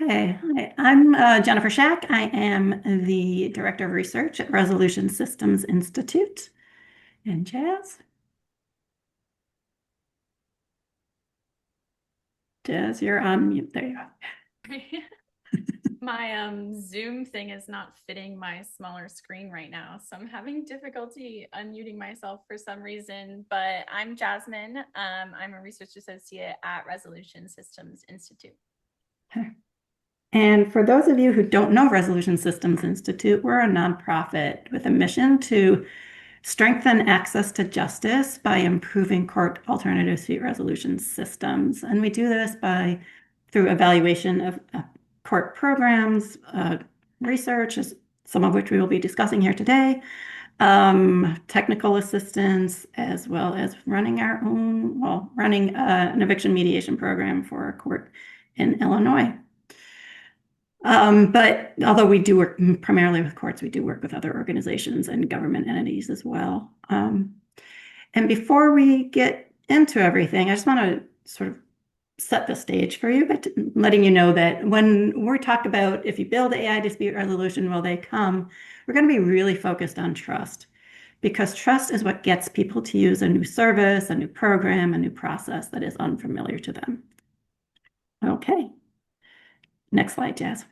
Okay, hi, I'm Jennifer Shack. I am the Director of Research at Resolution Systems Institute in Jazz. Jazz, you're on mute. There you go. My Zoom thing is not fitting my smaller screen right now, so I'm having difficulty unmuting myself for some reason. But I'm Jasmine. I'm a research associate at Resolution Systems Institute. Okay. And for those of you who don't know Resolution Systems Institute, we're a nonprofit with a mission to strengthen access to justice by improving court alternative dispute resolution systems. And we do this through evaluation of court programs, research, some of which we will be discussing here today, technical assistance, as well as running an eviction mediation program for a court in Illinois. But although we do work primarily with courts, we do work with other organizations and government entities as well. And before we get into everything, I just want to sort of set the stage for you, but letting you know that when we talk about if you build AI dispute resolution, will they come? We're going to be really focused on trust because trust is what gets people to use a new service, a new program, a new process that is unfamiliar to them. Okay, next slide, Jazz.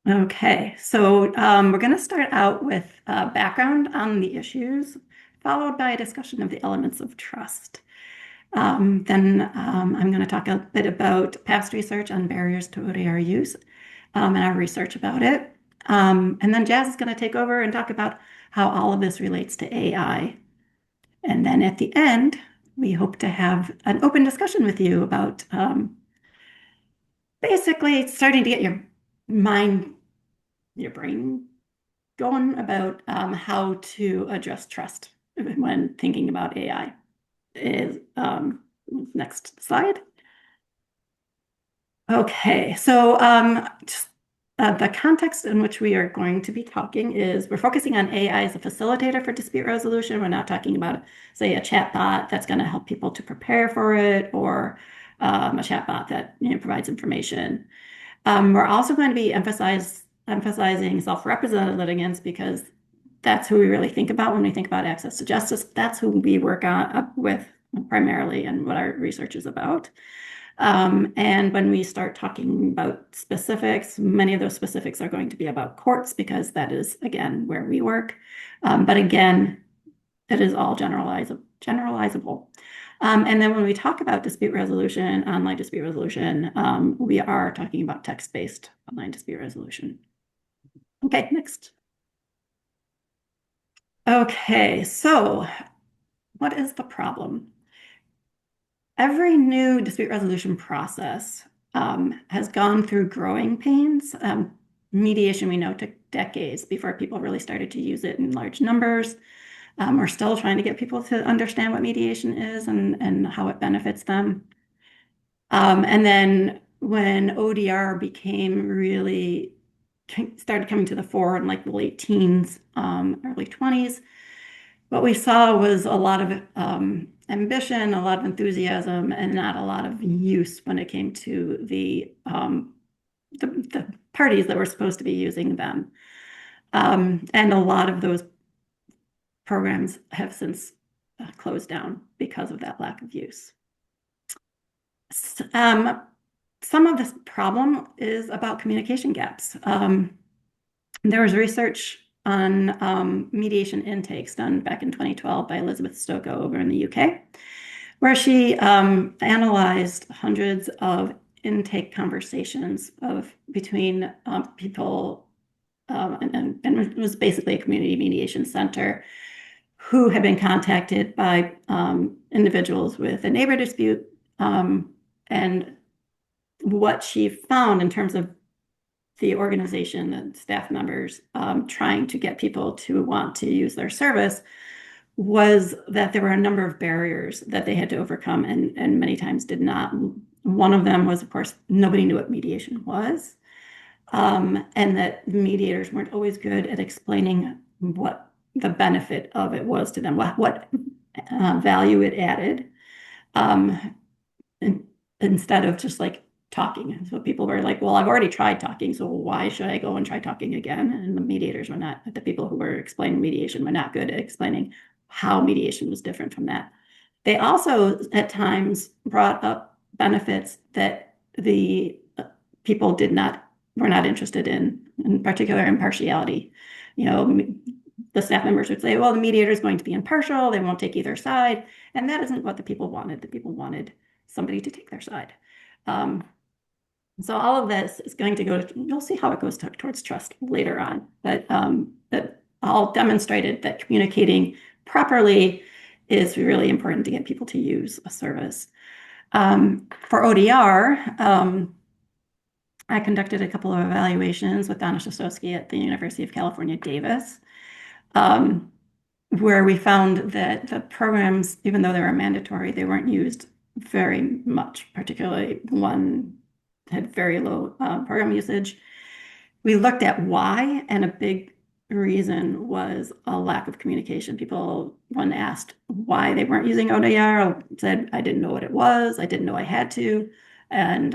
Okay, so we're going to start out with background on the issues, followed by a discussion of the elements of trust. Then I'm going to talk a bit about past research on barriers to ODR use and our research about it. And then Jazz is going to take over and talk about how all of this relates to AI. And then at the end, we hope to have an open discussion with you about basically starting to get your brain going about how to address trust when thinking about AI. Next slide. Okay, so the context in which we are going to be talking is we're focusing on AI as a facilitator for dispute resolution. We're not talking about, say, a chat bot that's going to help people to prepare for it or a chat bot that provides information. We're also going to be emphasizing self-represented litigants because that's who we really think about when we think about access to justice. That's who we work with primarily and what our research is about. And when we start talking about specifics, many of those specifics are going to be about courts because that is, again, where we work. But again, it is all generalizable. And then when we talk about dispute resolution, online dispute resolution, we are talking about text-based online dispute resolution. Okay, next. Okay, so what is the problem? Every new dispute resolution process has gone through growing pains. Mediation, we know, took decades before people really started to use it in large numbers. We're still trying to get people to understand what mediation is and how it benefits them. And then when ODR started coming to the fore in like the late teens, early 20s, what we saw was a lot of ambition, a lot of enthusiasm, and not a lot of use when it came to the parties that were supposed to be using them. And a lot of those programs have since closed down because of that lack of use. Some of this problem is about communication gaps. There was research on mediation intakes done back in 2012 by Elizabeth Stokoe over in the UK, where she analyzed hundreds of intake conversations between people, and it was basically a community mediation center who had been contacted by individuals with a neighbor dispute. And what she found in terms of the organization and staff members trying to get people to want to use their service was that there were a number of barriers that they had to overcome and many times did not. One of them was, of course, nobody knew what mediation was, and that mediators weren't always good at explaining what the benefit of it was to them, what value it added. And instead of just like talking. So people were like, well, I've already tried talking, so why should I go and try talking again? And the mediators were not, the people who were explaining mediation were not good at explaining how mediation was different from that. They also at times brought up benefits that the people were not interested in particular impartiality. You know, the staff members would say, well, the mediator is going to be impartial, they won't take either side. And that isn't what the people wanted. The people wanted somebody to take their side. Um, so all of this is going to go, you'll see how it goes towards trust later on. But that all demonstrated that communicating properly is really important to get people to use a service. For ODR, I conducted a couple of evaluations with Donna Shastowski at the University of California, Davis, um, where we found that the programs, even though they were mandatory, they weren't used very much, particularly one had very low program usage. We looked at why, and a big reason was a lack of communication. People, when asked why they weren't using ODR, said, I didn't know what it was. I didn't know I had to. And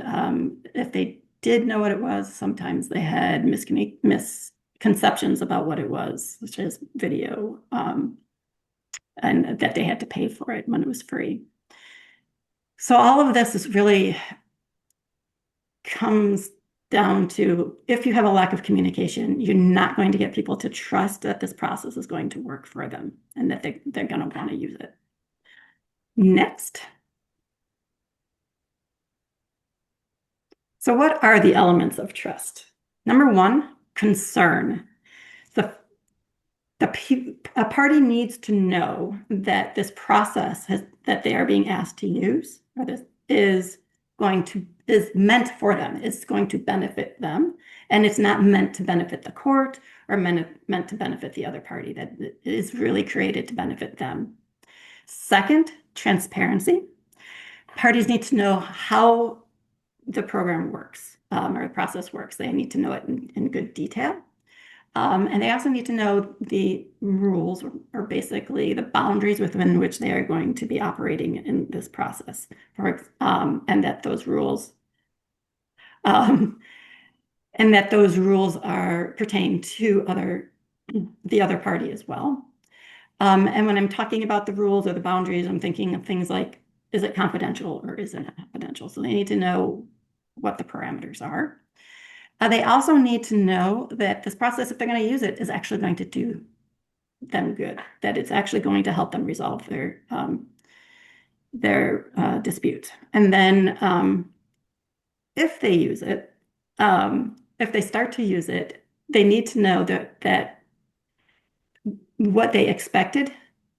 if they did know what it was, sometimes they had misconceptions about what it was, such as video, and that they had to pay for it when it was free. So all of this is really comes down to if you have a lack of communication, you're not going to get people to trust that this process is going to work for them and that they're going to want to use it. Next. So what are the elements of trust? Number one, concern. A party needs to know that this process that they are being asked to use, or this is meant for them, is going to benefit them, and it's not meant to benefit the court or meant to benefit the other party, that it is really created to benefit them. Second, transparency. Parties need to know how the program works, or the process works. They need to know it in good detail. And they also need to know the rules, or basically the boundaries within which they are going to be operating in this process, and that those rules are pertain to the other party as well. And when I'm talking about the rules or the boundaries, I'm thinking of things like, is it confidential or is it not confidential? So they need to know what the parameters are. They also need to know that this process, if they're going to use it, is actually going to do them good, that it's actually going to help them resolve their dispute. And then if they use it, if they start to use it, they need to know that what they expected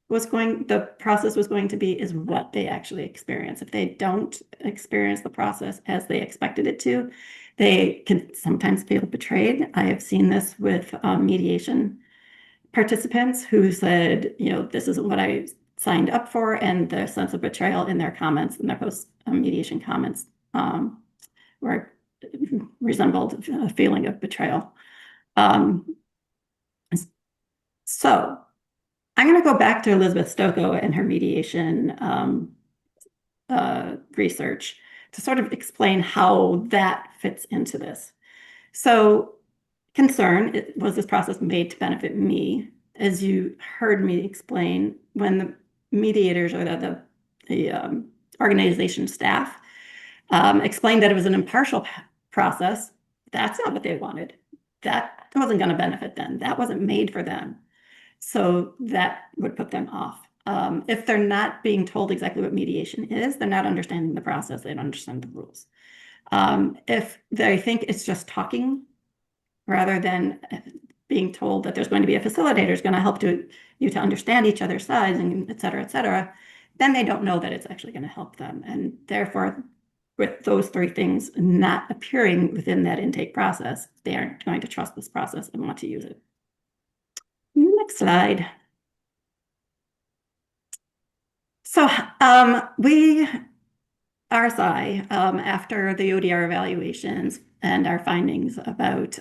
the process was going to be is what they actually experience. If they don't experience the process as they expected it to, they can sometimes feel betrayed. I have seen this with mediation participants who said, this isn't what I signed up for, and the sense of betrayal in their comments, in their post mediation comments, were resembled a feeling of betrayal. So I'm going to go back to Elizabeth Stocco and her mediation research to sort of explain how that fits into this. So concern, was this process made to benefit me? As you heard me explain, when the mediators or the organization staff explained that it was an impartial process, that's not what they wanted. That wasn't going to benefit them. That wasn't made for them. So that would put them off. If they're not being told exactly what mediation is, they're not understanding the process, they don't understand the rules. If they think it's just talking, rather than being told that there's going to be a facilitator who's going to help you to understand each other's sides, and et cetera, then they don't know that it's actually going to help them. And therefore, with those three things not appearing within that intake process, they aren't going to trust this process and want to use it. Next slide. So RSI, after the ODR evaluations and our findings about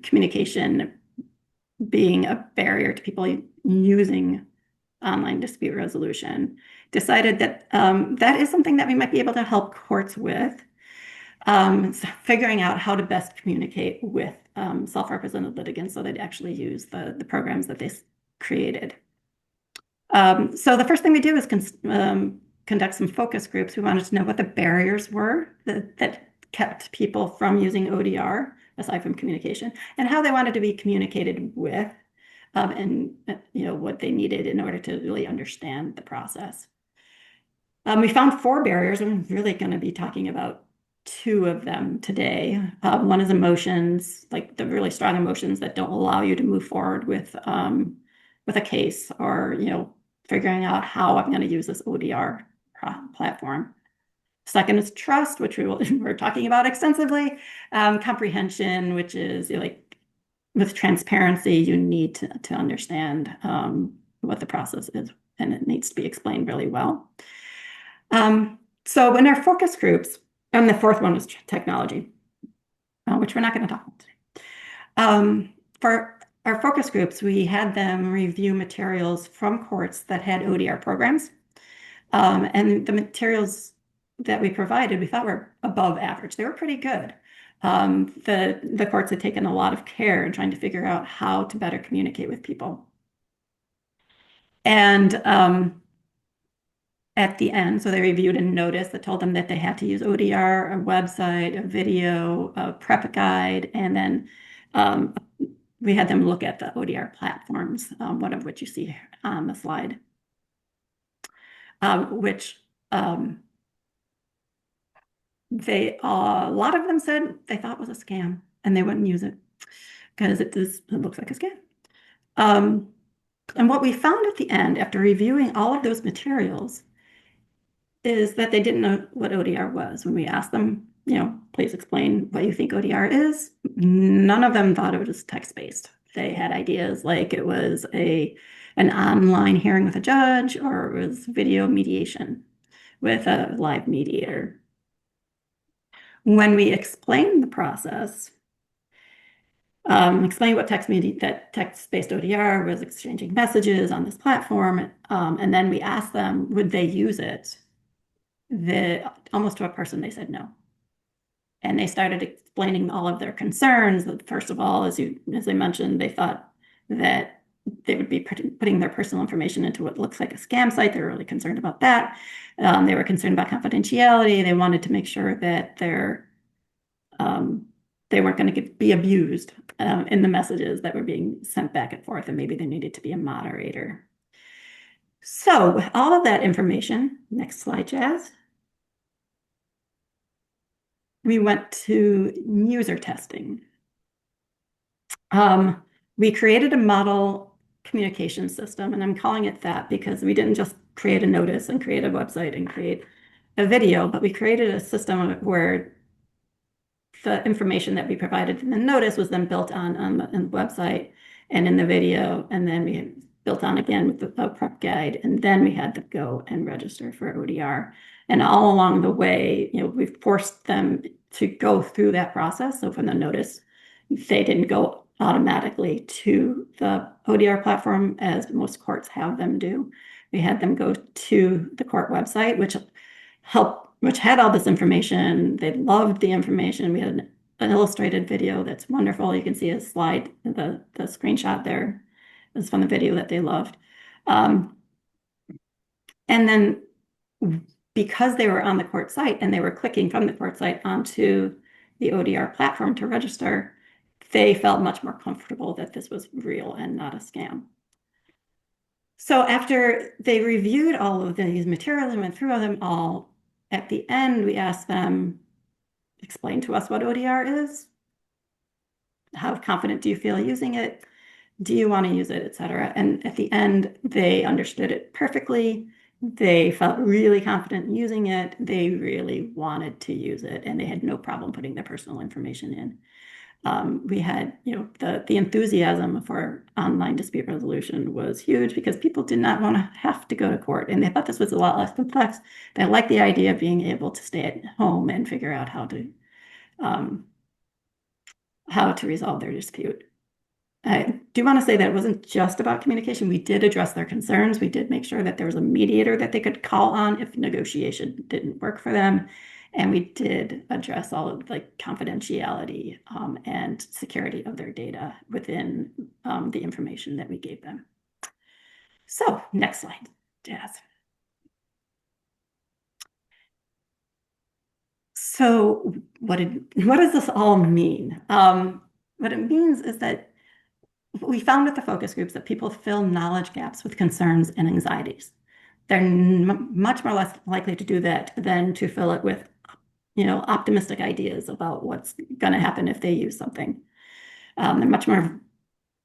communication being a barrier to people using online dispute resolution, decided that that is something that we might be able to help courts with, so figuring out how to best communicate with self-represented litigants so they'd actually use the programs that they created. So the first thing we do is conduct some focus groups. We wanted to know what the barriers were that kept people from using ODR, aside from communication, and how they wanted to be communicated with, and what they needed in order to really understand the process. We found 4 barriers. I'm really going to be talking about 2 of them today. One is emotions, like the really strong emotions that don't allow you to move forward with a case, or figuring out how I'm going to use this ODR platform. Second is trust, which we're talking about extensively. Comprehension, which is like with transparency, you need to understand what the process is, and it needs to be explained really well. So in our focus groups, and the 4th one is technology, which we're not going to talk about today. For our focus groups, we had them review materials from courts that had ODR programs. And the materials that we provided, we thought were above average. They were pretty good. The courts had taken a lot of care in trying to figure out how to better communicate with people. And at the end, so they reviewed a notice that told them that they had to use ODR, a website, a video, a prep guide, and then we had them look at the ODR platforms, one of which you see on the slide, which a lot of them said they thought was a scam and they wouldn't use it because it looks like a scam. And what we found at the end, after reviewing all of those materials, is that they didn't know what ODR was. When we asked them, please explain what you think ODR is, none of them thought it was text-based. They had ideas like it was an online hearing with a judge, or it was video mediation with a live mediator. When we explained the process, explained what that text-based ODR was, exchanging messages on this platform, and then we asked them, would they use it? Almost to a person, they said no. And they started explaining all of their concerns. First of all, as I mentioned, they thought that they would be putting their personal information into what looks like a scam site. They were really concerned about that. They were concerned about confidentiality. They wanted to make sure that they weren't going to be abused in the messages that were being sent back and forth, and maybe there needed to be a moderator. So with all of that information, next slide, Jazz. We went to user testing. We created a model communication system, and I'm calling it that because we didn't just create a notice and create a website and create a video, but we created a system where the information that we provided in the notice was then built on the website and in the video, and then we built on again with the prep guide, and then we had to go and register for ODR. And all along the way, we've forced them to go through that process. So from the notice, they didn't go automatically to the ODR platform as most courts have them do. We had them go to the court website, which had all this information. They loved the information. We had an illustrated video that's wonderful. You can see a slide, the screenshot there is from the video that they loved. And then because they were on the court site and they were clicking from the court site onto the ODR platform to register, they felt much more comfortable that this was real and not a scam. So after they reviewed all of these materials and went through them all, at the end, we asked them, explain to us what ODR is. How confident do you feel using it? Do you want to use it, etc.? And at the end, they understood it perfectly. They felt really confident using it. They really wanted to use it, and they had no problem putting their personal information in. We had, the enthusiasm for online dispute resolution was huge because people did not want to have to go to court, and they thought this was a lot less complex. They liked the idea of being able to stay at home and figure out how to resolve their dispute. I do want to say that it wasn't just about communication. We did address their concerns. We did make sure that there was a mediator that they could call on if negotiation didn't work for them. And we did address all of like confidentiality and security of their data within the information that we gave them. So next slide, Jazz. So what does this all mean? What it means is that we found with the focus groups that people fill knowledge gaps with concerns and anxieties. They're much more less likely to do that than to fill it with, optimistic ideas about what's going to happen if they use something. They're much more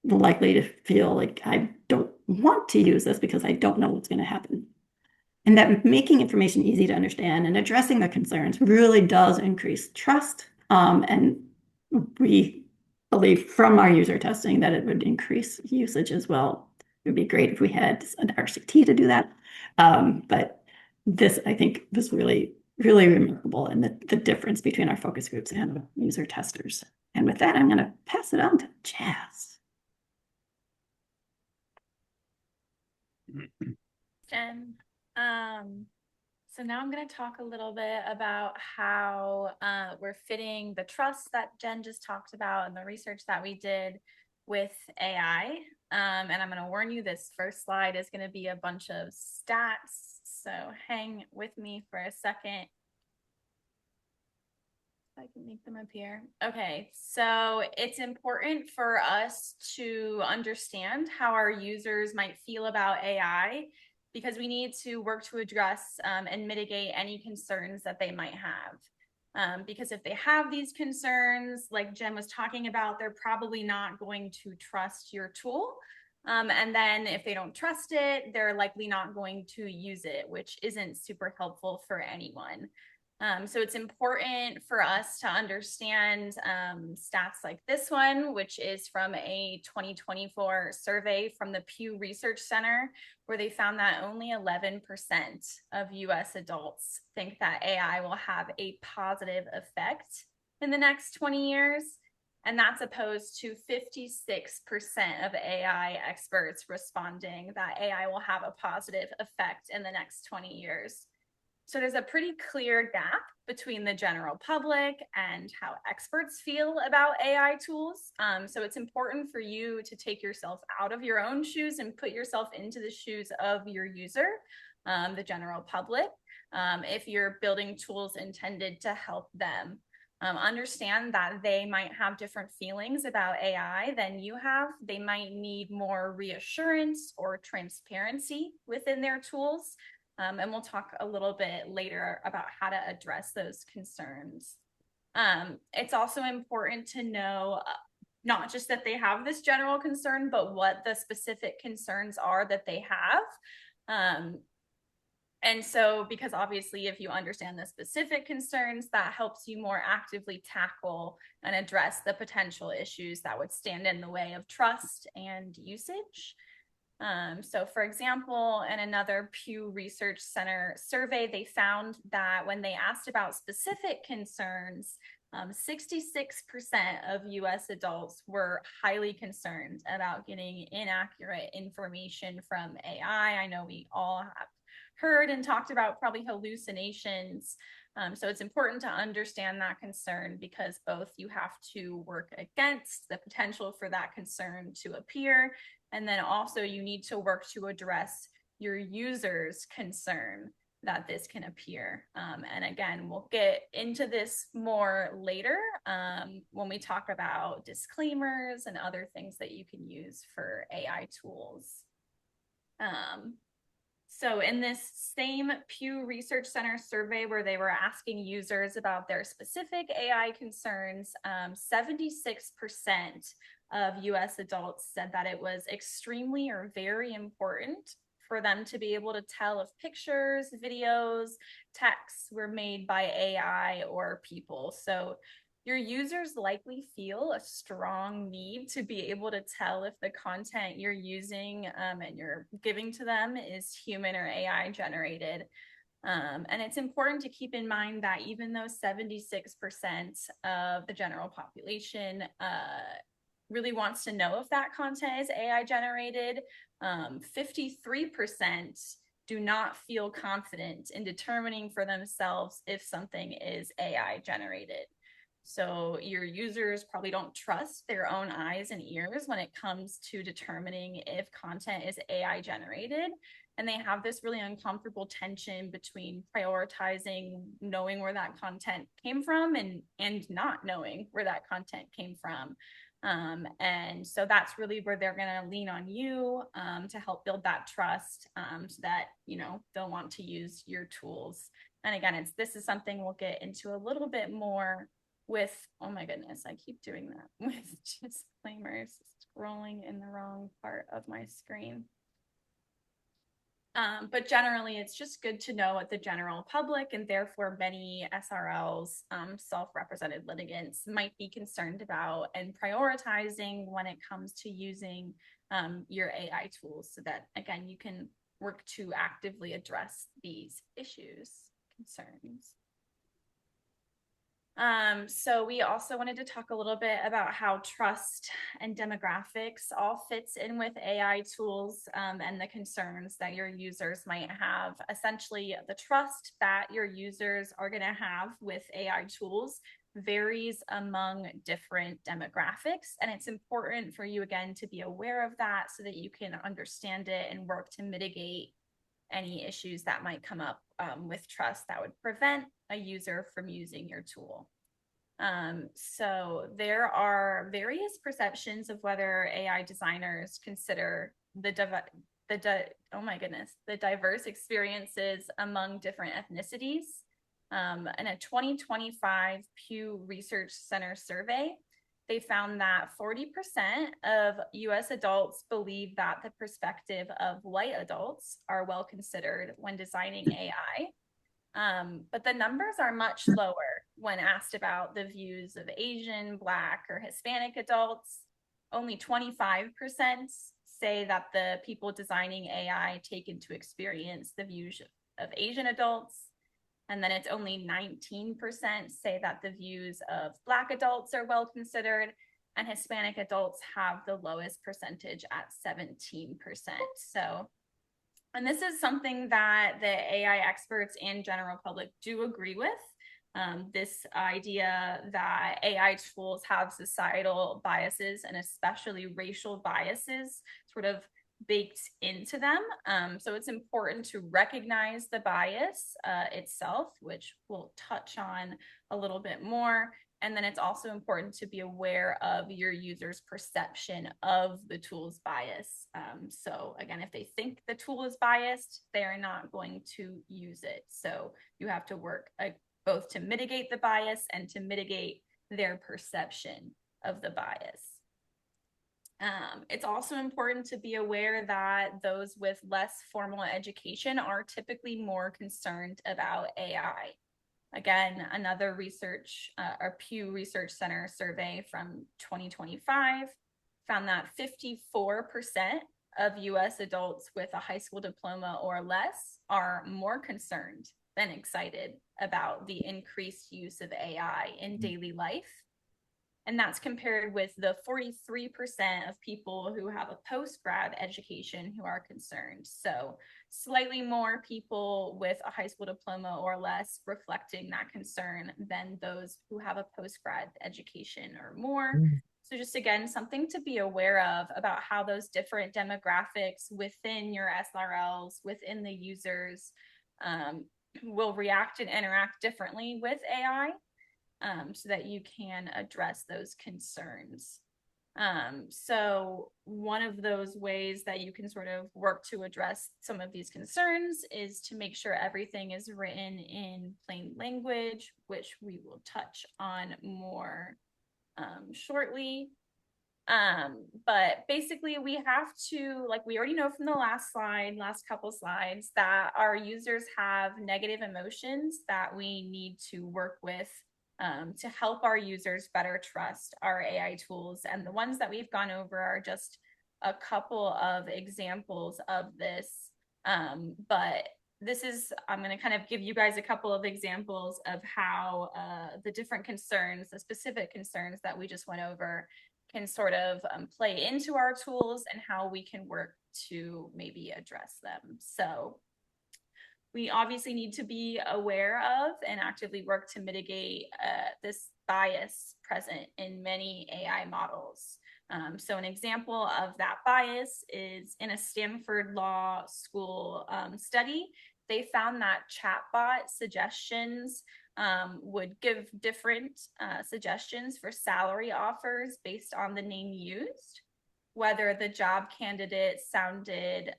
likely to feel like I don't want to use this because I don't know what's going to happen. And that making information easy to understand and addressing the concerns really does increase trust. And we believe from our user testing that it would increase usage as well. It would be great if we had an RCT to do that. But this, I think, was really, really remarkable in the difference between our focus groups and user testers. And with that, I'm going to pass it on to Jazz. Jen. So now I'm going to talk a little bit about how we're fitting the trust that Jen just talked about and the research that we did with AI. And I'm going to warn you, this first slide is going to be a bunch of stats. So hang with me for a second. I can make them appear. Okay, so it's important for us to understand how our users might feel about AI because we need to work to address and mitigate any concerns that they might have. Because if they have these concerns, like Jen was talking about, they're probably not going to trust your tool. And then if they don't trust it, they're likely not going to use it, which isn't super helpful for anyone. So it's important for us to understand stats like this one, which is from a 2024 survey from the Pew Research Center, where they found that only 11% of US adults think that AI will have a positive effect in the next 20 years. And that's opposed to 56% of AI experts responding that AI will have a positive effect in the next 20 years. So there's a pretty clear gap between the general public and how experts feel about AI tools. So it's important for you to take yourself out of your own shoes and put yourself into the shoes of your user, the general public, if you're building tools intended to help them. Understand that they might have different feelings about AI than you have. They might need more reassurance or transparency within their tools. And we'll talk a little bit later about how to address those concerns. It's also important to know not just that they have this general concern, but what the specific concerns are that they have. And so, because obviously, if you understand the specific concerns, that helps you more actively tackle and address the potential issues that would stand in the way of trust and usage. So for example, in another Pew Research Center survey, they found that when they asked about specific concerns, 66% of US adults were highly concerned about getting inaccurate information from AI. I know we all have heard and talked about probably hallucinations. So it's important to understand that concern because both you have to work against the potential for that concern to appear, and then also you need to work to address your users' concern that this can appear. And again, we'll get into this more later when we talk about disclaimers and other things that you can use for AI tools. So in this same Pew Research Center survey where they were asking users about their specific AI concerns, 76% of US adults said that it was extremely or very important for them to be able to tell if pictures, videos, texts were made by AI or people. So your users likely feel a strong need to be able to tell if the content you're using and you're giving to them is human or AI generated. And it's important to keep in mind that even though 76% of the general population really wants to know if that content is AI generated. 53% do not feel confident in determining for themselves if something is AI generated. So your users probably don't trust their own eyes and ears when it comes to determining if content is AI generated. And they have this really uncomfortable tension between prioritizing knowing where that content came from and not knowing where that content came from. And so that's really where they're going to lean on you to help build that trust so that, you know, they'll want to use your tools. And again, this is something we'll get into a little bit more with, oh my goodness, I keep doing that with disclaimers, scrolling in the wrong part of my screen. But generally, it's just good to know what the general public and therefore many SRLs, self-represented litigants, might be concerned about and prioritizing when it comes to using your AI tools so that, again, you can work to actively address these issues, concerns. So we also wanted to talk a little bit about how trust and demographics all fits in with AI tools and the concerns that your users might have. Essentially, the trust that your users are going to have with AI tools varies among different demographics. And it's important for you, again, to be aware of that so that you can understand it and work to mitigate any issues that might come up with trust that would prevent a user from using your tool. So there are various perceptions of whether AI designers consider the diverse experiences among different ethnicities. In a 2025 Pew Research Center survey, they found that 40% of US adults believe that the perspective of white adults are well considered when designing AI. But the numbers are much lower when asked about the views of Asian, Black, or Hispanic adults. Only 25% say that the people designing AI take into experience the views of Asian adults. And then it's only 19% say that the views of Black adults are well considered, and Hispanic adults have the lowest percentage at 17%. So, and this is something that the AI experts and general public do agree with. This idea that AI tools have societal biases and especially racial biases sort of baked into them. So it's important to recognize the bias itself, which we'll touch on a little bit more. And then it's also important to be aware of your user's perception of the tool's bias. So again, if they think the tool is biased, they're not going to use it. So you have to work both to mitigate the bias and to mitigate their perception of the bias. It's also important to be aware that those with less formal education are typically more concerned about AI. Again, another research, or Pew Research Center survey from 2025 found that 54% of US adults with a high school diploma or less are more concerned than excited about the increased use of AI in daily life. And that's compared with the 43% of people who have a post-grad education who are concerned. So slightly more people with a high school diploma or less reflecting that concern than those who have a post-grad education or more. So just again, something to be aware of about how those different demographics within your SRLs, within the users, will react and interact differently with AI. So that you can address those concerns. So one of those ways that you can sort of work to address some of these concerns is to make sure everything is written in plain language, which we will touch on more shortly. But basically we have to, like we already know from the last couple slides, that our users have negative emotions that we need to work with to help our users better trust our AI tools. And the ones that we've gone over are just a couple of examples of this. But this is, I'm going to kind of give you guys a couple of examples of how the different concerns, the specific concerns that we just went over, can sort of play into our tools and how we can work to maybe address them. So we obviously need to be aware of and actively work to mitigate this bias present in many AI models. So an example of that bias is in a Stanford Law School study. They found that chatbot suggestions would give different suggestions for salary offers based on the name used, whether the job candidate sounded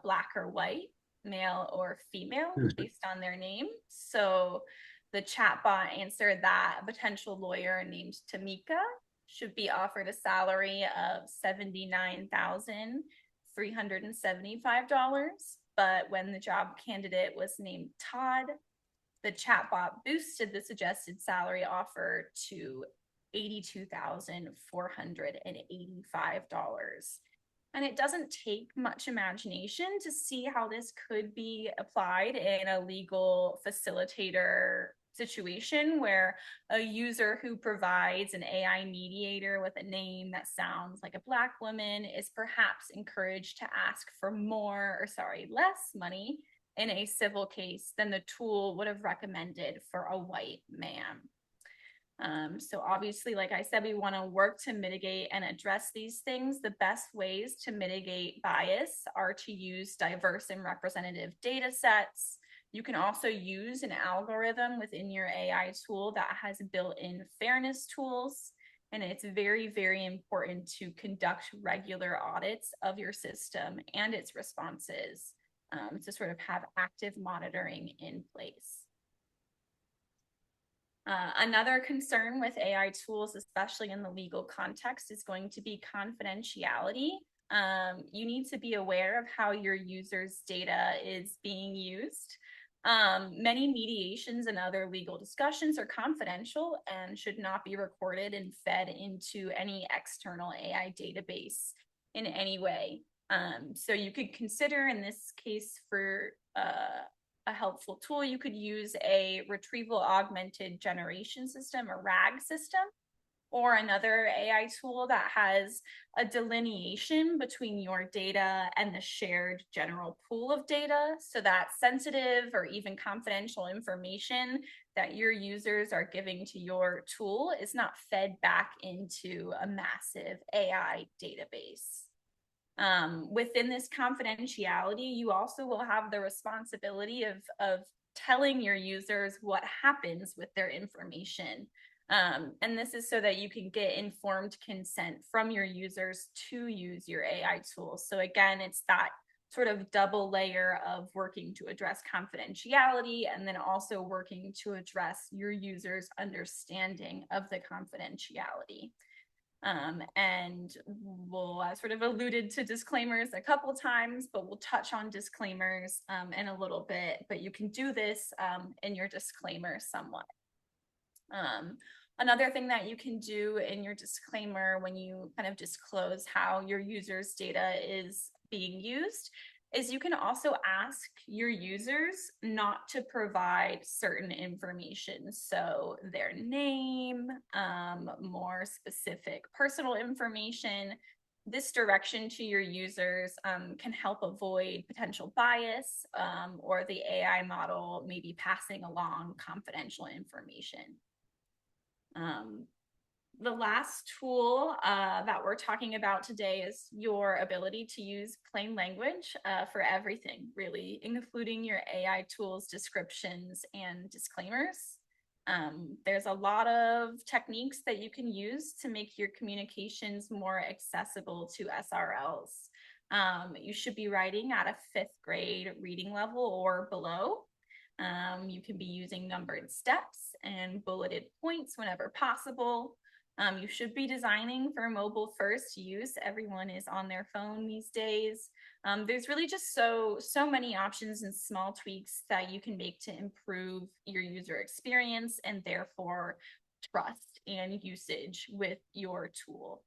Black or white, male or female, based on their name. So the chatbot answered that a potential lawyer named Tamika should be offered a salary of $79,375. But when the job candidate was named Todd, the chatbot boosted the suggested salary offer to $82,485. And it doesn't take much imagination to see how this could be applied in a legal facilitator situation where a user who provides an AI mediator with a name that sounds like a Black woman is perhaps encouraged to ask for less money in a civil case than the tool would have recommended for a white man. So obviously, like I said, we want to work to mitigate and address these things. The best ways to mitigate bias are to use diverse and representative data sets. You can also use an algorithm within your AI tool that has built-in fairness tools. And it's very, very important to conduct regular audits of your system and its responses to sort of have active monitoring in place. Another concern with AI tools, especially in the legal context, is going to be confidentiality. You need to be aware of how your users' data is being used. Many mediations and other legal discussions are confidential and should not be recorded and fed into any external AI database in any way. So you could consider in this case for a helpful tool, you could use a retrieval augmented generation system, a RAG system, or another AI tool that has a delineation between your data and the shared general pool of data, so that sensitive or even confidential information that your users are giving to your tool is not fed back into a massive AI database. Within this confidentiality, you also will have the responsibility of telling your users what happens with their information. And this is so that you can get informed consent from your users to use your AI tools. So again, it's that sort of double layer of working to address confidentiality and then also working to address your users' understanding of the confidentiality. And we'll sort of alluded to disclaimers a couple times, but we'll touch on disclaimers in a little bit, but you can do this in your disclaimer somewhat. Another thing that you can do in your disclaimer when you kind of disclose how your users' data is being used is you can also ask your users not to provide certain information. So their name, more specific personal information. This direction to your users can help avoid potential bias or the AI model maybe passing along confidential information. The last tool that we're talking about today is your ability to use plain language for everything, really, including your AI tools, descriptions, and disclaimers. There's a lot of techniques that you can use to make your communications more accessible to SRLs. You should be writing at a 5th grade reading level or below. You can be using numbered steps and bulleted points whenever possible. You should be designing for mobile first use. Everyone is on their phone these days. There's really just so many options and small tweaks that you can make to improve your user experience and therefore trust and usage with your tool.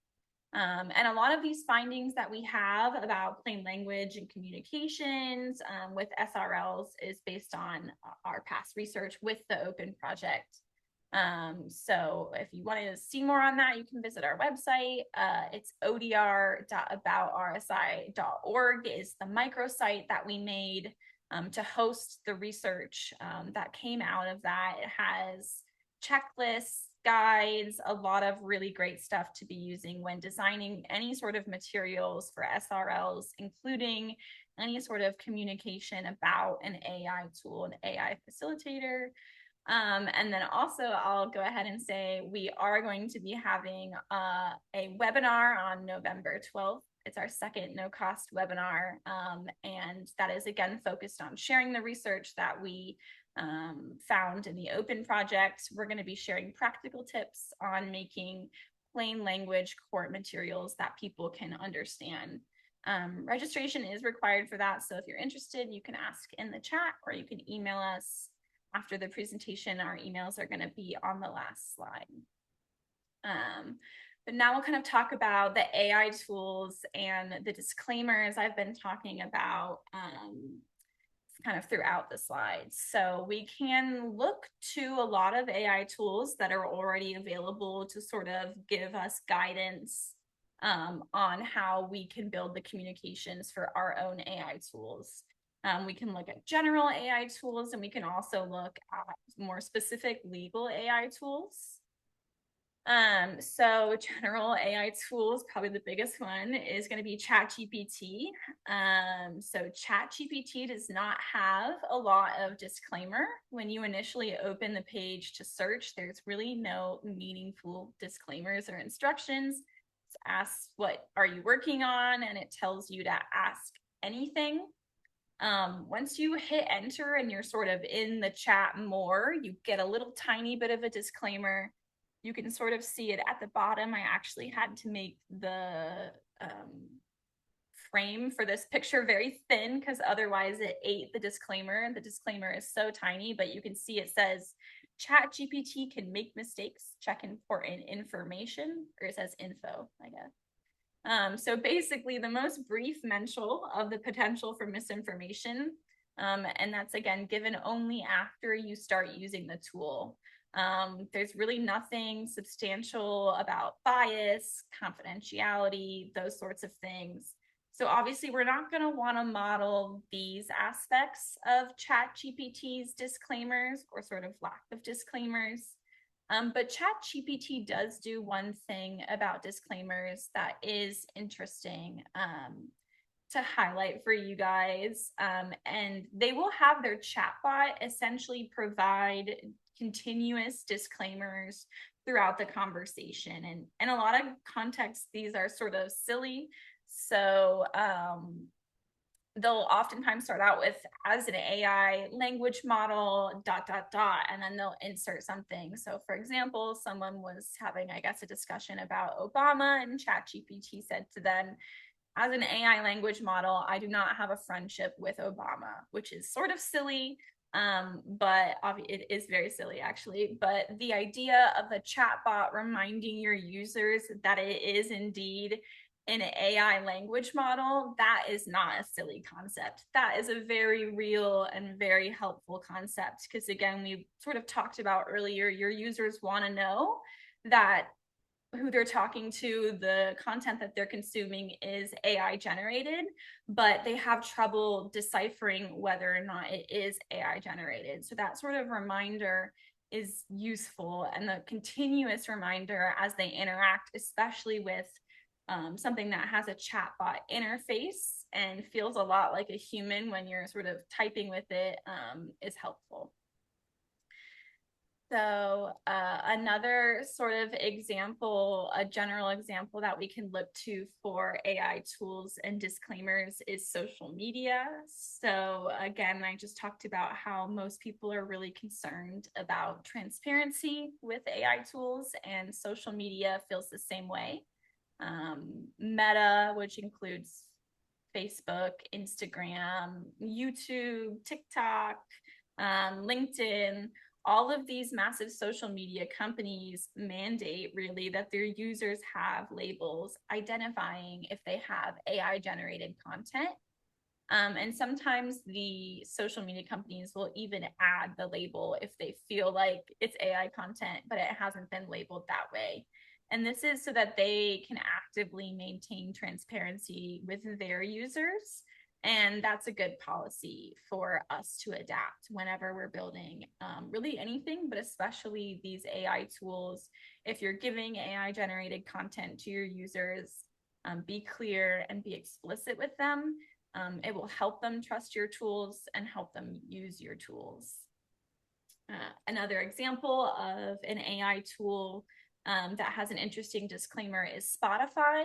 And a lot of these findings that we have about plain language and communications with SRLs is based on our past research with the Open Project. So if you want to see more on that, you can visit our website. It's odr.aboutrsi.org is the microsite that we made to host the research that came out of that. It has checklists, guides, a lot of really great stuff to be using when designing any sort of materials for SRLs, including any sort of communication about an AI tool, an AI facilitator. And then also I'll go ahead and say we are going to be having a webinar on November 12th. It's our second no cost webinar. And that is again focused on sharing the research that we found in the open project. We're going to be sharing practical tips on making plain language court materials that people can understand. Registration is required for that. So if you're interested, you can ask in the chat or you can email us after the presentation. Our emails are going to be on the last slide. But now we'll kind of talk about the AI tools and the disclaimers I've been talking about kind of throughout the slides. So we can look to a lot of AI tools that are already available to sort of give us guidance on how we can build the communications for our own AI tools. We can look at general AI tools, and we can also look at more specific legal AI tools. So general AI tools, probably the biggest one is going to be ChatGPT. So ChatGPT does not have a lot of disclaimer. When you initially open the page to search, there's really no meaningful disclaimers or instructions. It asks, what are you working on? And it tells you to ask anything. Once you hit enter and you're sort of in the chat more, you get a little tiny bit of a disclaimer. You can sort of see it at the bottom. I actually had to make the frame for this picture very thin because otherwise it ate the disclaimer. The disclaimer is so tiny, but you can see it says ChatGPT can make mistakes, check important information, or it says info, I guess. So basically the most brief mention of the potential for misinformation. And that's again, given only after you start using the tool. There's really nothing substantial about bias, confidentiality, those sorts of things. So obviously we're not going to want to model these aspects of ChatGPT's disclaimers or sort of lack of disclaimers. But ChatGPT does do one thing about disclaimers that is interesting to highlight for you guys. And they will have their chatbot essentially provide continuous disclaimers throughout the conversation. And in a lot of contexts, these are sort of silly. So they'll oftentimes start out with as an AI language model, ... and then they'll insert something. So for example, someone was having, I guess, a discussion about Obama, and ChatGPT said to them, as an AI language model, I do not have a friendship with Obama, which is sort of silly, but it is very silly actually. But the idea of a chatbot reminding your users that it is indeed an AI language model, that is not a silly concept. That is a very real and very helpful concept because again, we sort of talked about earlier, your users want to know that who they're talking to, the content that they're consuming is AI generated, but they have trouble deciphering whether or not it is AI generated. So that sort of reminder is useful, and the continuous reminder as they interact, especially with something that has a chatbot interface and feels a lot like a human when you're sort of typing with it, is helpful. So another sort of example, a general example that we can look to for AI tools and disclaimers is social media. So again, I just talked about how most people are really concerned about transparency with AI tools, and social media feels the same way. Meta, which includes Facebook, Instagram, YouTube, TikTok, LinkedIn, all of these massive social media companies mandate really that their users have labels identifying if they have AI generated content. And sometimes the social media companies will even add the label if they feel like it's AI content, but it hasn't been labeled that way. And this is so that they can actively maintain transparency with their users. And that's a good policy for us to adapt whenever we're building really anything, but especially these AI tools. If you're giving AI generated content to your users, be clear and be explicit with them. It will help them trust your tools and help them use your tools. Another example of an AI tool that has an interesting disclaimer is Spotify.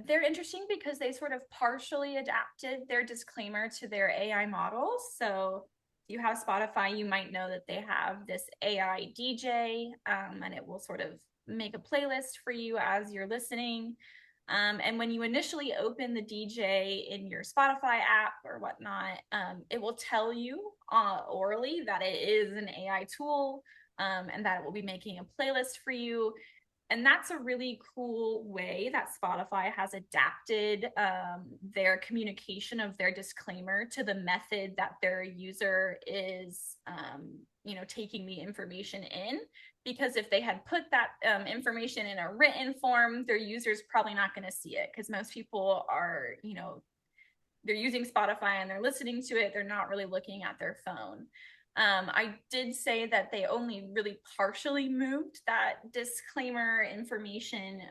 They're interesting because they sort of partially adapted their disclaimer to their AI models. So if you have Spotify, you might know that they have this AI DJ, and it will sort of make a playlist for you as you're listening. And when you initially open the DJ in your Spotify app or whatnot, it will tell you orally that it is an AI tool, and that it will be making a playlist for you. And that's a really cool way that Spotify has adapted their communication of their disclaimer to the method that their user is, taking the information in. Because if they had put that information in a written form, their user's probably not going to see it, because most people are, they're using Spotify and they're listening to it. They're not really looking at their phone. I did say that they only really partially moved that disclaimer information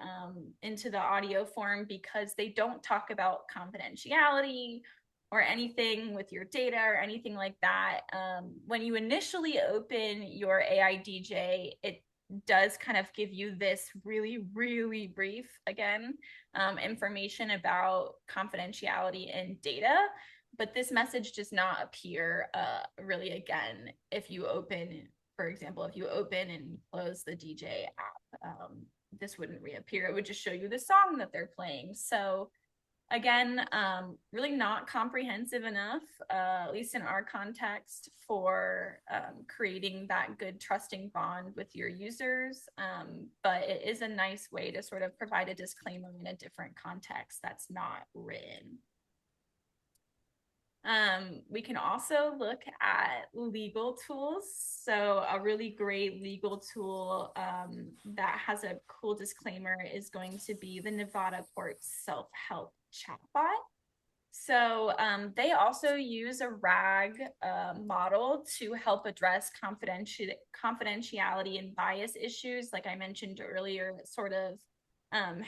into the audio form because they don't talk about confidentiality or anything with your data or anything like that. When you initially open your AI DJ, it does kind of give you this really, really brief, again, information about confidentiality and data. But this message does not appear really again if you open, for example, if you open and close the DJ app, this wouldn't reappear. It would just show you the song that they're playing. So again, really not comprehensive enough, at least in our context, for creating that good trusting bond with your users. But it is a nice way to sort of provide a disclaimer in a different context that's not written. We can also look at legal tools. So a really great legal tool that has a cool disclaimer is going to be the Nevada Courts self-help chatbot. So they also use a RAG model to help address confidentiality and bias issues. Like I mentioned earlier, it sort of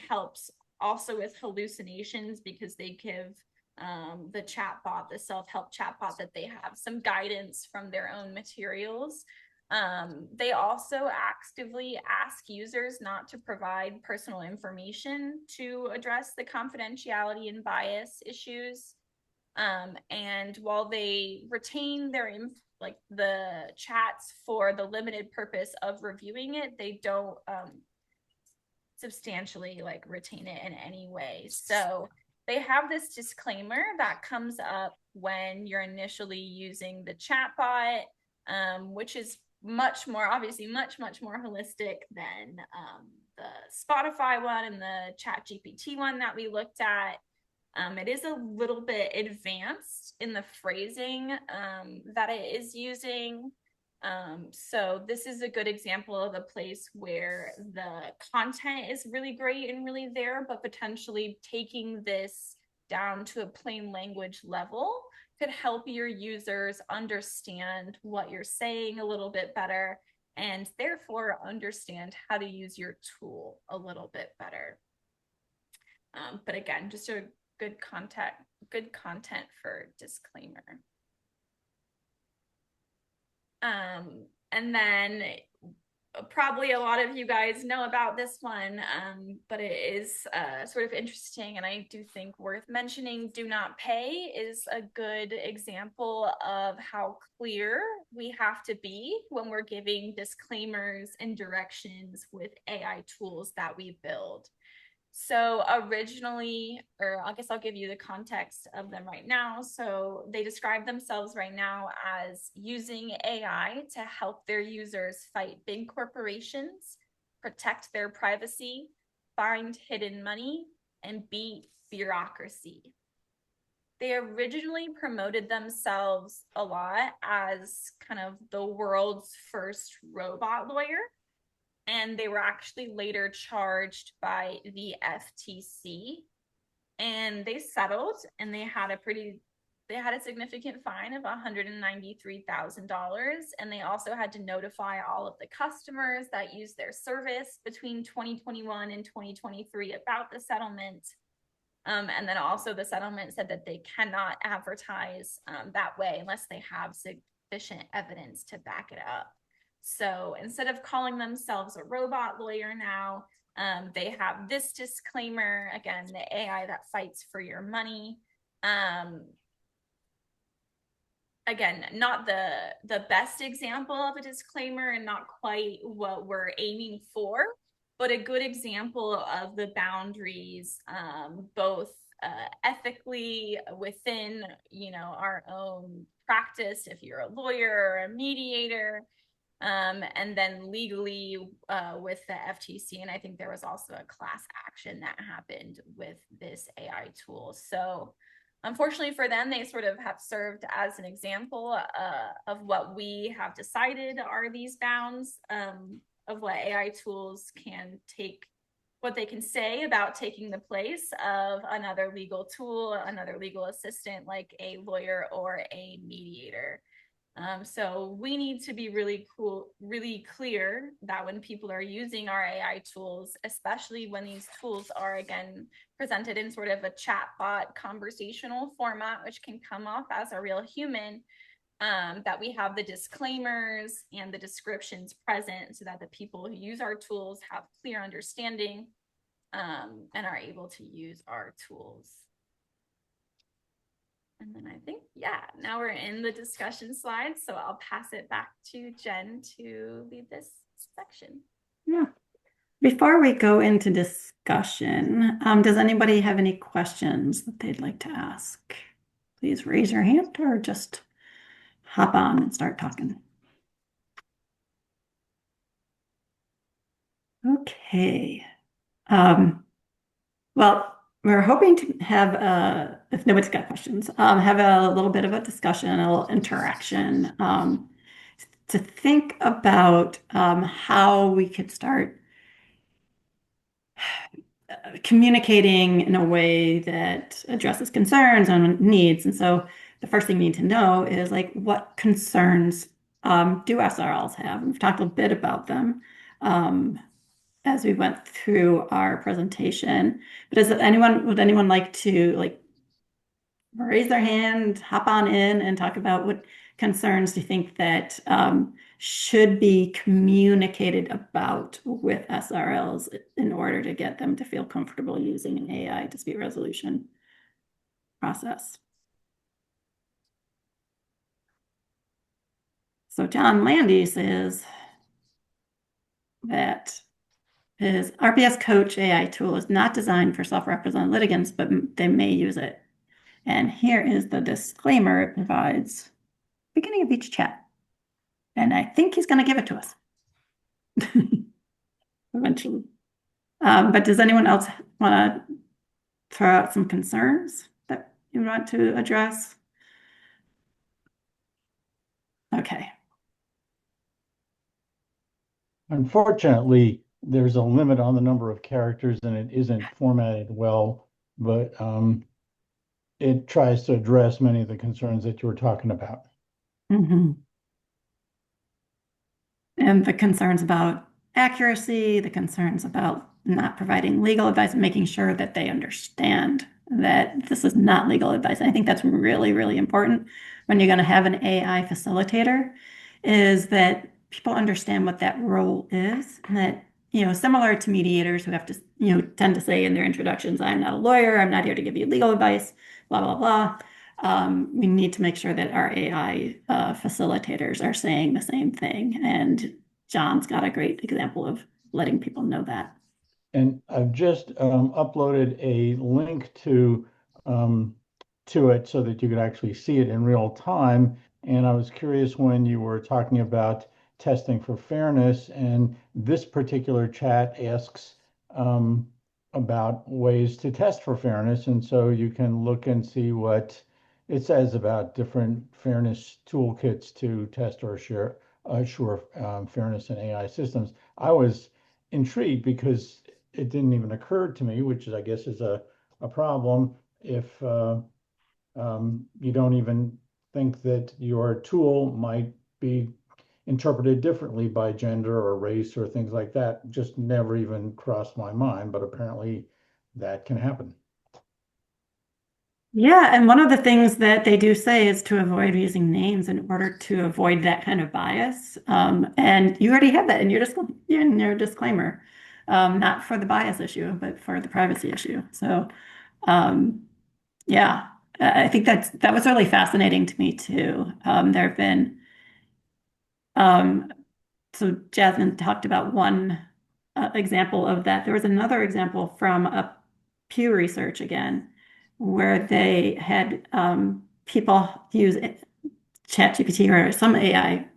helps also with hallucinations because they give the chatbot, the self-help chatbot that they have, some guidance from their own materials. They also actively ask users not to provide personal information to address the confidentiality and bias issues. And while they retain their like the chats for the limited purpose of reviewing it, they don't substantially like retain it in any way. So they have this disclaimer that comes up when you're initially using the chatbot, which is much more, obviously, much more holistic than the Spotify one and the ChatGPT one that we looked at. It is a little bit advanced in the phrasing that it is using. So this is a good example of a place where the content is really great and really there, but potentially taking this down to a plain language level could help your users understand what you're saying a little bit better, and therefore understand how to use your tool a little bit better. But again, just a good content for disclaimer. And then probably a lot of you guys know about this one, but it is sort of interesting and I do think worth mentioning. Do not pay is a good example of how clear we have to be when we're giving disclaimers and directions with AI tools that we build. So originally, or I guess I'll give you the context of them right now. So they describe themselves right now as using AI to help their users fight big corporations, protect their privacy, find hidden money, and beat bureaucracy. they originally promoted themselves a lot as kind of the world's first robot lawyer. And they were actually later charged by the FTC, and they settled, and they had a significant fine of $193,000, and they also had to notify all of the customers that used their service between 2021 and 2023 about the settlement. And then also the settlement said that they cannot advertise that way unless they have sufficient evidence to back it up. So instead of calling themselves a robot lawyer now, they have this disclaimer, again, the AI that fights for your money. Again, not the best example of a disclaimer and not quite what we're aiming for, but a good example of the boundaries, both ethically within, our own practice, if you're a lawyer or a mediator, and then legally with the FTC. And I think there was also a class action that happened with this AI tool. So unfortunately for them, they sort of have served as an example of what we have decided are these bounds, of what AI tools can take, what they can say about taking the place of another legal tool, another legal assistant like a lawyer or a mediator. So we need to be really clear that when people are using our AI tools, especially when these tools are, again, presented in sort of a chatbot conversational format, which can come off as a real human, that we have the disclaimers and the descriptions present so that the people who use our tools have clear understanding, and are able to use our tools. And then I think, yeah, now we're in the discussion slides. So I'll pass it back to Jen to lead this section. Yeah. Before we go into discussion, does anybody have any questions that they'd like to ask? Please raise your hand or just hop on and start talking. Okay. Well, we're hoping to have, if nobody's got questions, have a little bit of a discussion, a little interaction, to think about how we could start communicating in a way that addresses concerns and needs. And so the first thing we need to know is like, what concerns do SRLs have? And we've talked a bit about them as we went through our presentation. But would anyone like to like raise their hand, hop on in and talk about what concerns do you think that should be communicated about with SRLs in order to get them to feel comfortable using an AI dispute resolution process? So John Landy says that his RPS Coach AI tool is not designed for self-represented litigants, but they may use it. And here is the disclaimer it provides, beginning of each chat. And I think he's going to give it to us eventually. But does anyone else want to throw out some concerns that you want to address? Okay. Unfortunately, there's a limit on the number of characters and it isn't formatted well, but it tries to address many of the concerns that you were talking about. Mm-hmm. And the concerns about accuracy, the concerns about not providing legal advice, making sure that they understand that this is not legal advice. And I think that's really, really important when you're going to have an AI facilitator, is that people understand what that role is. And that, similar to mediators who have to, tend to say in their introductions, I'm not a lawyer, I'm not here to give you legal advice, blah, blah, blah. We need to make sure that our AI facilitators are saying the same thing. And John's got a great example of letting people know that. And I've just uploaded a link to it so that you could actually see it in real time. And I was curious when you were talking about testing for fairness, and this particular chat asks about ways to test for fairness. And so you can look and see what it says about different fairness toolkits to test or assure fairness in AI systems. I was intrigued because it didn't even occur to me, which is, I guess, is a problem if you don't even think that your tool might be interpreted differently by gender or race or things like that. Just never even crossed my mind, but apparently that can happen. Yeah, and one of the things that they do say is to avoid using names in order to avoid that kind of bias. And you already have that in your disclaimer, not for the bias issue, but for the privacy issue. So, um, yeah, I think that was really fascinating to me too. There have been um, so Jasmine talked about one example of that. There was another example from a Pew Research again, where they had people use ChatGPT or some AI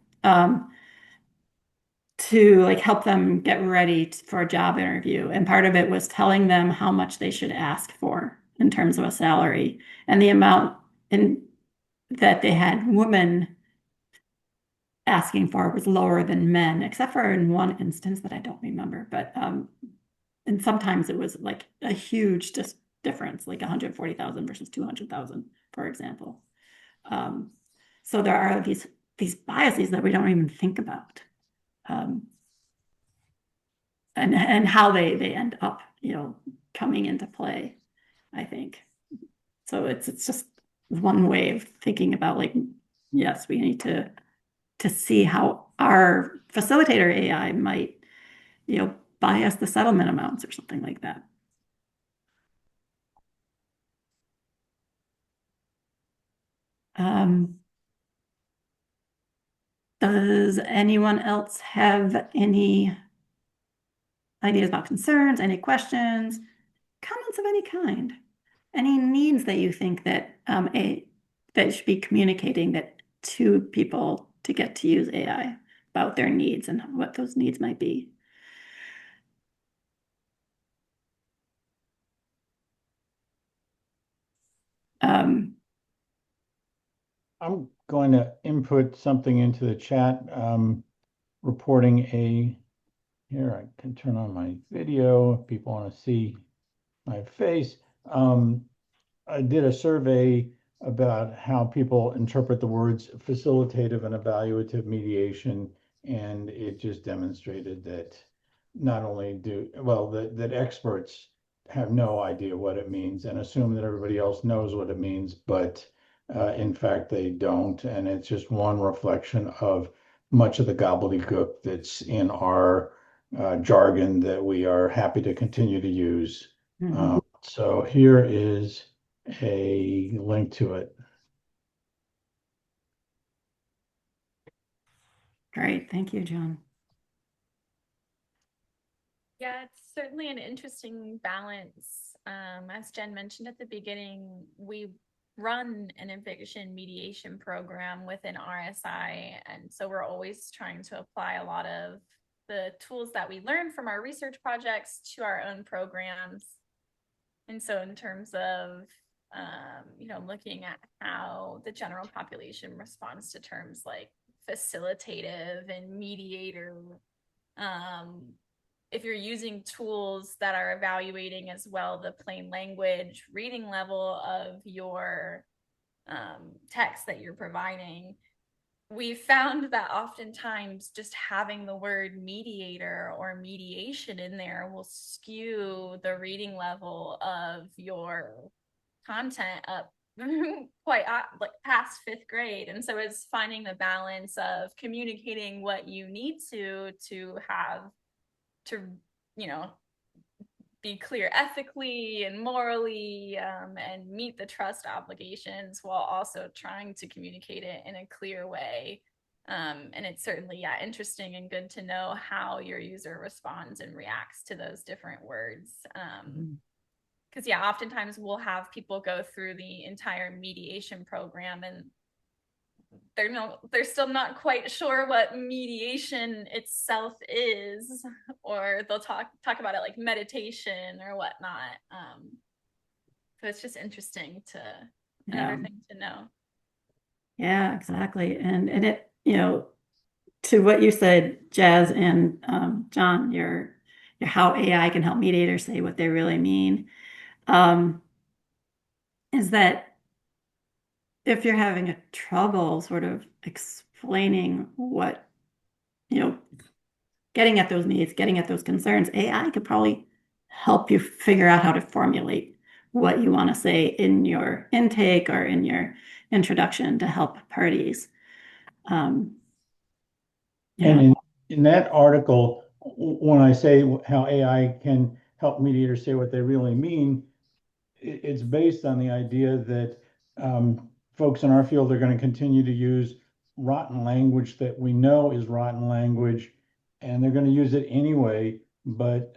to like help them get ready for a job interview. And part of it was telling them how much they should ask for in terms of a salary and the amount in that they had women asking for was lower than men, except for in one instance that I don't remember. But and sometimes it was like a huge just difference, like 140,000 versus 200,000, for example. Um, so there are these biases that we don't even think about, um, and how they end up, coming into play, I think. So it's just one way of thinking about like, yes, we need to see how our facilitator AI might, bias the settlement amounts or something like that. Um, does anyone else have any ideas about concerns, any questions, comments of any kind? Any needs that you think that that should be communicating that to people to get to use AI about their needs and what those needs might be? Um, I'm going to input something into the chat, reporting here I can turn on my video if people want to see my face. Um, I did a survey about how people interpret the words facilitative and evaluative mediation, and it just demonstrated that not only that experts have no idea what it means and assume that everybody else knows what it means, but in fact they don't. And it's just one reflection of much of the gobbledygook that's in our jargon that we are happy to continue to use. mhm. So here is a link to it. Great, thank you, John. Yeah, it's certainly an interesting balance. As Jen mentioned at the beginning, we run an eviction mediation program within RSI. And so we're always trying to apply a lot of the tools that we learn from our research projects to our own programs. And so in terms of, looking at how the general population responds to terms like facilitative and mediator, um, if you're using tools that are evaluating as well the plain language reading level of your text that you're providing, we found that oftentimes just having the word mediator or mediation in there will skew the reading level of your content up quite like past fifth grade. And so it's finding the balance of communicating what you need to have to, you know, be clear ethically and morally, and meet the trust obligations while also trying to communicate it in a clear way. And it's certainly, yeah, interesting and good to know how your user responds and reacts to those different words. Because yeah, oftentimes we'll have people go through the entire mediation program and they're still not quite sure what mediation itself is, or they'll talk about it like meditation or whatnot. So it's just interesting to another Yeah. thing to know. Yeah, exactly. And it, to what you said, Jazz and John, your how AI can help mediators say what they really mean, um, is that if you're having a trouble sort of explaining what, you know, getting at those needs, getting at those concerns, AI could probably help you figure out how to formulate what you want to say in your intake or in your introduction to help parties. Um, And yeah, in that article, when I say how AI can help mediators say what they really mean, it's based on the idea that folks in our field are going to continue to use rotten language that we know is rotten language, and they're going to use it anyway. But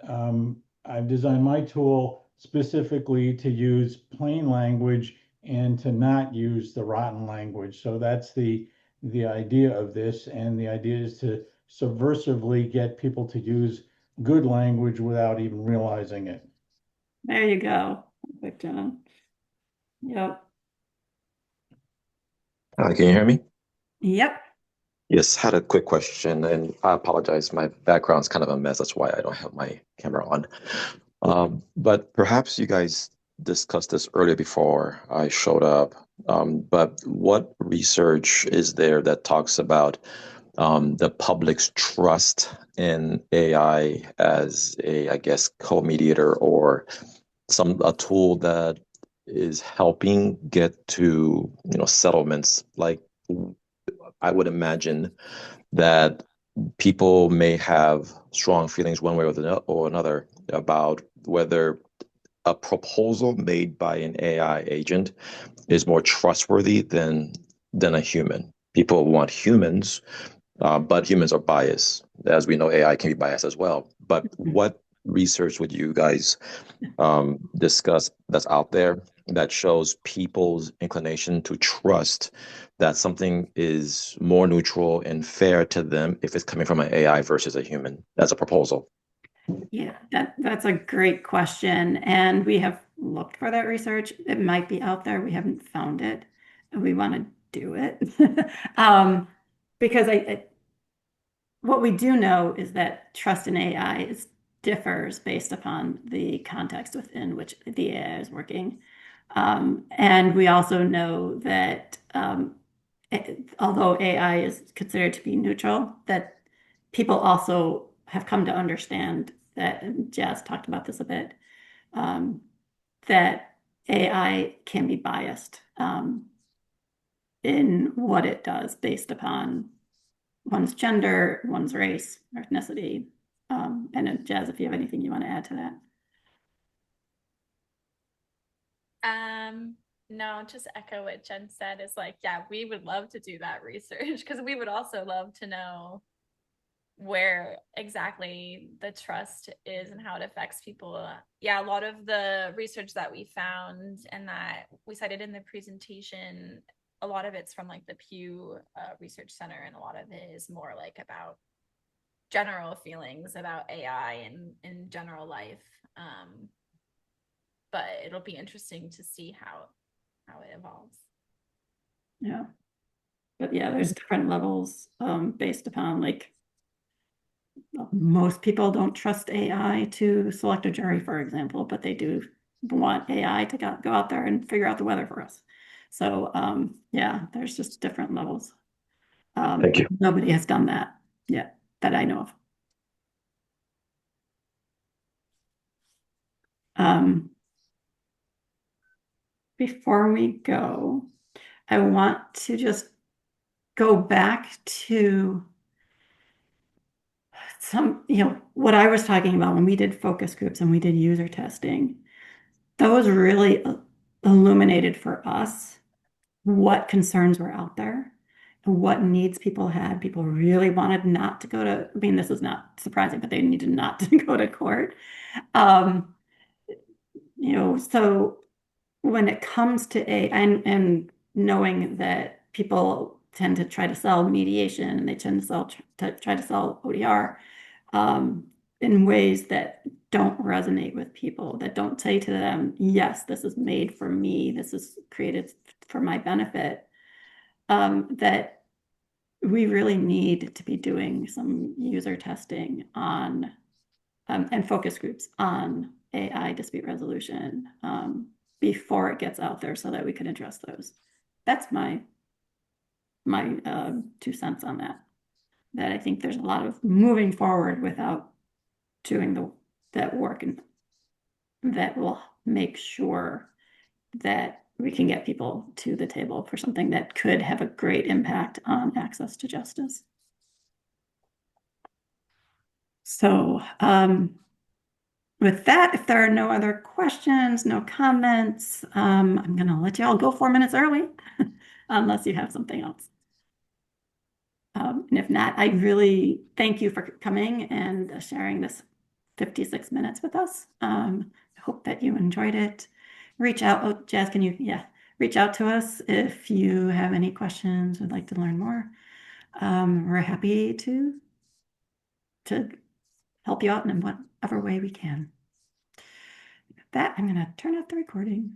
I've designed my tool specifically to use plain language and to not use the rotten language. So that's the idea of this, and the idea is to subversively get people to use good language without even realizing it. there you go. Perfect, John. Yep. Can you hear me? Yep. Yes, had a quick question, and I apologize. My background's kind of a mess. That's why I don't have my camera on. But perhaps you guys discussed this earlier before I showed up. But what research is there that talks about the public's trust in AI as a, I guess, co-mediator or a tool that is helping get to, settlements? Like, I would imagine that people may have strong feelings one way or another about whether a proposal made by an AI agent is more trustworthy than a human. People want humans, but humans are biased. As we know, AI can be biased as well. But what research would you guys discuss that's out there that shows people's inclination to trust that something is more neutral and fair to them if it's coming from an AI versus a human? That's a proposal. Yeah, that's a great question. And we have looked for that research. It might be out there. We haven't found it. And we want to do it. Because what we do know is that trust in AI differs based upon the context within which the AI is working. And we also know that although AI is considered to be neutral, that people also have come to understand that, and Jazz talked about this a bit, um, that AI can be biased in what it does based upon one's gender, one's race, or ethnicity. And Jazz, if you have anything you want to add to that. No, just echo what Jen said is like, yeah, we would love to do that research because we would also love to know where exactly the trust is and how it affects people. Yeah, a lot of the research that we found and that we cited in the presentation, a lot of it's from like the Pew Research Center, and a lot of it is more like about general feelings about AI and in general life. But it'll be interesting to see how it evolves. Yeah. But yeah, there's different levels based upon like most people don't trust AI to select a jury, for example, but they do want AI to go out there and figure out the weather for us. So yeah, there's just different levels. Thank you. Nobody has done that yet that I know of. Before we go, I want to just go back to what I was talking about when we did focus groups and we did user testing. Those really illuminated for us what concerns were out there and what needs people had. People really wanted not to go to, I mean, this is not surprising, but they needed not to go to court. Um, so when it comes to and knowing that people tend to try to sell mediation and they tend to try to sell ODR in ways that don't resonate with people, that don't say to them, yes, this is made for me, this is created for my benefit, that we really need to be doing some user testing on and focus groups on AI dispute resolution before it gets out there so that we can address those. That's my 2 cents on that. That I think there's a lot of moving forward without doing that work, and that will make sure that we can get people to the table for something that could have a great impact on access to justice. So with that, if there are no other questions, no comments, I'm going to let you all go 4 minutes early unless you have something else. And if not, I really thank you for coming and sharing this 56 minutes with us. I hope that you enjoyed it. Reach out. Oh, Jazz, can you? Yeah. Reach out to us if you have any questions, would like to learn more. We're happy to help you out in whatever way we can. With that, I'm going to turn off the recording.